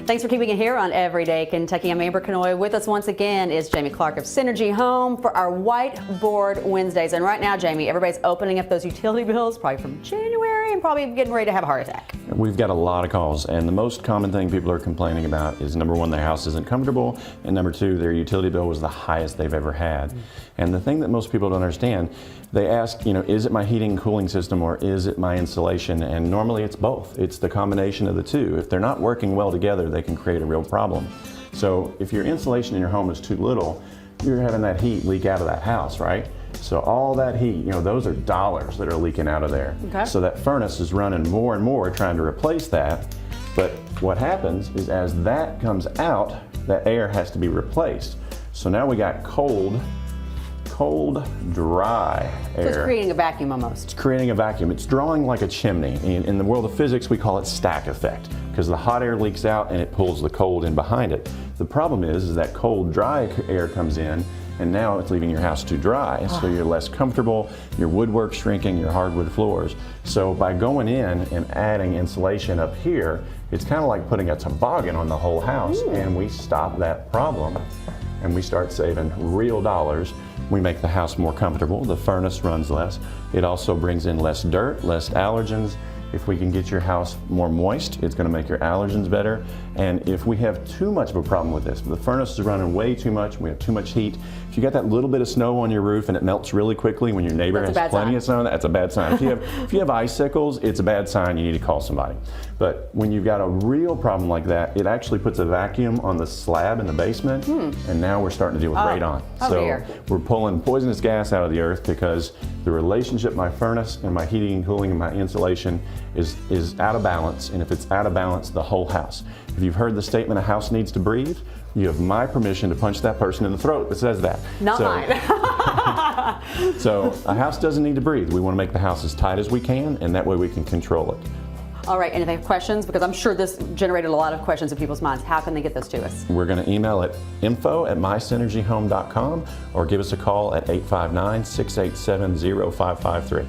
Thanks for keeping it here on Everyday Kentucky. I'm Amber Kanoy. With us once again is Jamie Clark of Synergy Home for our Whiteboard Wednesdays. And right now, Jamie, everybody's opening up those utility bills probably from January and probably getting ready to have a heart attack. We've got a lot of calls, and the most common thing people are complaining about is number one, their house isn't comfortable, and number two, their utility bill was the highest they've ever had. And the thing that most people don't understand, they ask, is it my heating and cooling system or is it my insulation? And normally it's both. It's the combination of the two. If they're not working well together, they can create a real problem. So if your insulation in your home is too little, you're having that heat leak out of that house, right? So all that heat, those are dollars that are leaking out of there. Okay. So that furnace is running more and more trying to replace that. But what happens is as that comes out, that air has to be replaced. So now we got cold, dry air. So it's creating a vacuum almost. It's creating a vacuum. It's drawing like a chimney. In the world of physics, we call it stack effect because the hot air leaks out and it pulls the cold in behind it. The problem is that cold, dry air comes in and now it's leaving your house too dry, so you're less comfortable, your woodwork's shrinking, your hardwood floors. So by going in and adding insulation up here, it's kind of like putting a toboggan on the whole house. And we stop that problem and we start saving real dollars. We make the house more comfortable, the furnace runs less. It also brings in less dirt, less allergens. If we can get your house more moist, it's going to make your allergens better. And if we have too much of a problem with this, the furnace is running way too much, we have too much heat. If you got that little bit of snow on your roof and it melts really quickly when your neighbor has plenty of snow, that's a bad sign. If you have icicles, it's a bad sign, you need to call somebody. But when you've got a real problem like that, it actually puts a vacuum on the slab in the basement, and now we're starting to deal with radon. So we're pulling poisonous gas out of the earth because the relationship my furnace and my heating and cooling and my insulation is out of balance, and if it's out of balance, the whole house. If you've heard the statement, a house needs to breathe, you have my permission to punch that person in the throat that says that. Not mine. So a house doesn't need to breathe. We want to make the house as tight as we can, and that way we can control it. All right, and if they have questions, because I'm sure this generated a lot of questions in people's minds, how can they get those to us? We're going to email at info@mysynergyhome.com or give us a call at 859-687-0553.